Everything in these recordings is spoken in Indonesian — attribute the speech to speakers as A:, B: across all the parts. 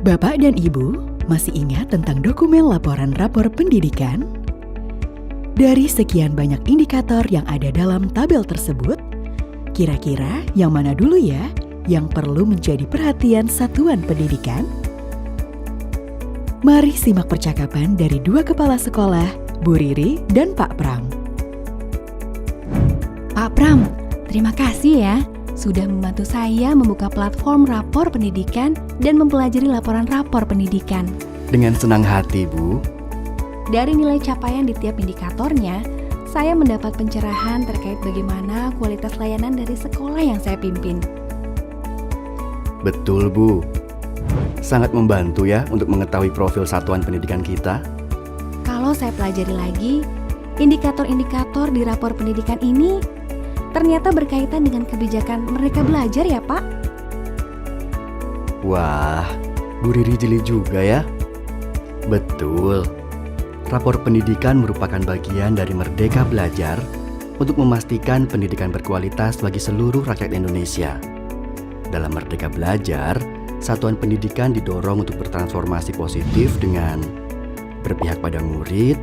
A: Bapak dan Ibu masih ingat tentang dokumen laporan rapor pendidikan? Dari sekian banyak indikator yang ada dalam tabel tersebut, kira-kira yang mana dulu ya yang perlu menjadi perhatian satuan pendidikan? Mari simak percakapan dari dua kepala sekolah, Bu Riri dan Pak Pram.
B: Pak Pram, terima kasih ya sudah membantu saya membuka platform rapor pendidikan dan mempelajari laporan rapor pendidikan.
C: Dengan senang hati, Bu.
B: Dari nilai capaian di tiap indikatornya, saya mendapat pencerahan terkait bagaimana kualitas layanan dari sekolah yang saya pimpin.
C: Betul, Bu. Sangat membantu ya untuk mengetahui profil satuan pendidikan kita.
B: Kalau saya pelajari lagi, indikator-indikator di rapor pendidikan ini ternyata berkaitan dengan kebijakan Merdeka Belajar ya, Pak?
C: Wah, Bu Riri jeli juga ya. Betul. Rapor pendidikan merupakan bagian dari Merdeka Belajar untuk memastikan pendidikan berkualitas bagi seluruh rakyat Indonesia. Dalam Merdeka Belajar, satuan pendidikan didorong untuk bertransformasi positif dengan berpihak pada murid,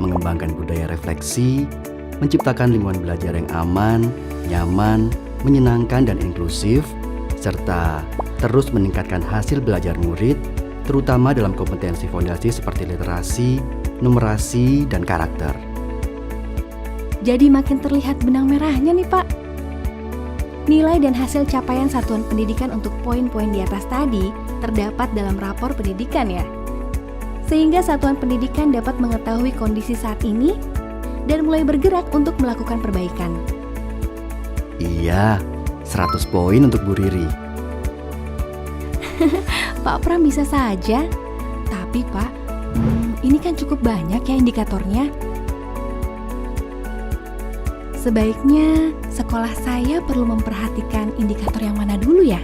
C: mengembangkan budaya refleksi, menciptakan lingkungan belajar yang aman, nyaman, menyenangkan dan inklusif, serta terus meningkatkan hasil belajar murid, terutama dalam kompetensi fondasi seperti literasi, numerasi, dan karakter.
B: Jadi makin terlihat benang merahnya nih, Pak. Nilai dan hasil capaian satuan pendidikan untuk poin-poin di atas tadi terdapat dalam rapor pendidikan ya. Sehingga satuan pendidikan dapat mengetahui kondisi saat ini dan mulai bergerak untuk melakukan perbaikan.
C: Iya, 100 poin untuk Bu Riri.
B: Pak Pram bisa saja. Tapi Pak, ini kan cukup banyak ya indikatornya. Sebaiknya sekolah saya perlu memperhatikan indikator yang mana dulu ya?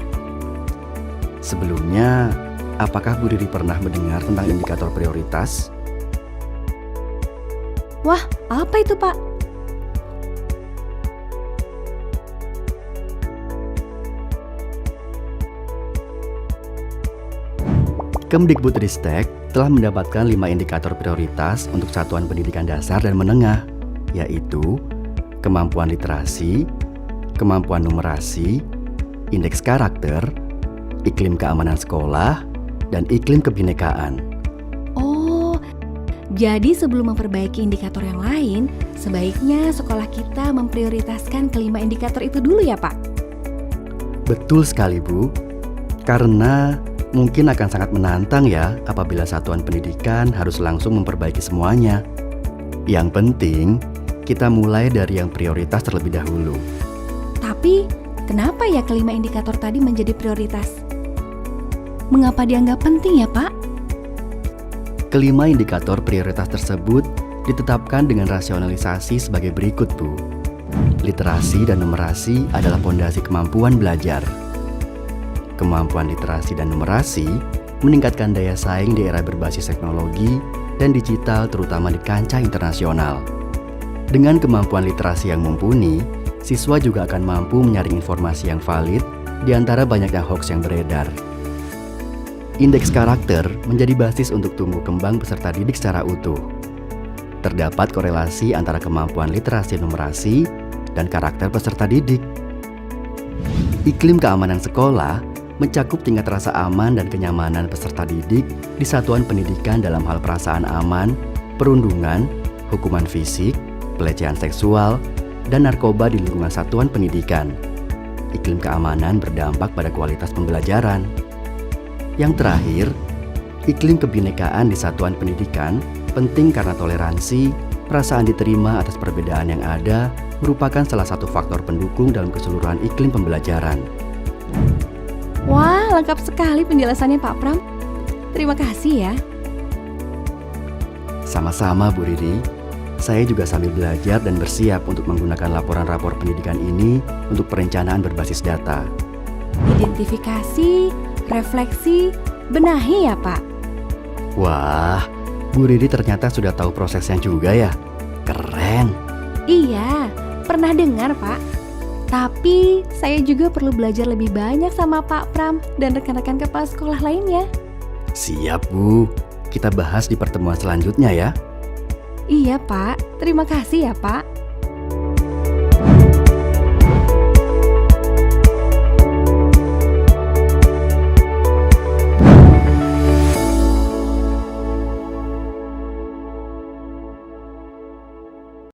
C: Sebelumnya, apakah Bu Riri pernah mendengar tentang indikator prioritas?
B: Wah, apa itu Pak?
C: Kemdikbudristek telah mendapatkan 5 indikator prioritas untuk satuan pendidikan dasar dan menengah, yaitu kemampuan literasi, kemampuan numerasi, indeks karakter, iklim keamanan sekolah, dan iklim kebinekaan.
B: Jadi sebelum memperbaiki indikator yang lain, sebaiknya sekolah kita memprioritaskan kelima indikator itu dulu ya Pak?
C: Betul sekali Bu, karena mungkin akan sangat menantang ya apabila satuan pendidikan harus langsung memperbaiki semuanya. Yang penting, kita mulai dari yang prioritas terlebih dahulu.
B: Tapi, kenapa ya kelima indikator tadi menjadi prioritas? Mengapa dianggap penting ya Pak?
C: Kelima indikator prioritas tersebut ditetapkan dengan rasionalisasi sebagai berikut, Bu. Literasi dan numerasi adalah pondasi kemampuan belajar. Kemampuan literasi dan numerasi meningkatkan daya saing di era berbasis teknologi dan digital terutama di kancah internasional. Dengan kemampuan literasi yang mumpuni, siswa juga akan mampu menyaring informasi yang valid di antara banyaknya hoaks yang beredar. Indeks karakter menjadi basis untuk tumbuh kembang peserta didik secara utuh. Terdapat korelasi antara kemampuan literasi numerasi dan karakter peserta didik. Iklim keamanan sekolah mencakup tingkat rasa aman dan kenyamanan peserta didik di satuan pendidikan dalam hal perasaan aman, perundungan, hukuman fisik, pelecehan seksual, dan narkoba di lingkungan satuan pendidikan. Iklim keamanan berdampak pada kualitas pembelajaran. Yang terakhir, iklim kebinekaan di satuan pendidikan penting karena toleransi, perasaan diterima atas perbedaan yang ada merupakan salah satu faktor pendukung dalam keseluruhan iklim pembelajaran.
B: Wah, lengkap sekali penjelasannya Pak Pram. Terima kasih ya.
C: Sama-sama Bu Riri, saya juga sambil belajar dan bersiap untuk menggunakan laporan rapor pendidikan ini untuk perencanaan berbasis data.
B: Identifikasi, refleksi, benahi ya Pak?
C: Wah, Bu Riri ternyata sudah tahu prosesnya juga ya. Keren.
B: Iya, pernah dengar Pak. Tapi saya juga perlu belajar lebih banyak sama Pak Pram dan rekan-rekan kepala sekolah lainnya.
C: Siap, Bu. Kita bahas di pertemuan selanjutnya ya.
B: Iya, Pak. Terima kasih ya, Pak.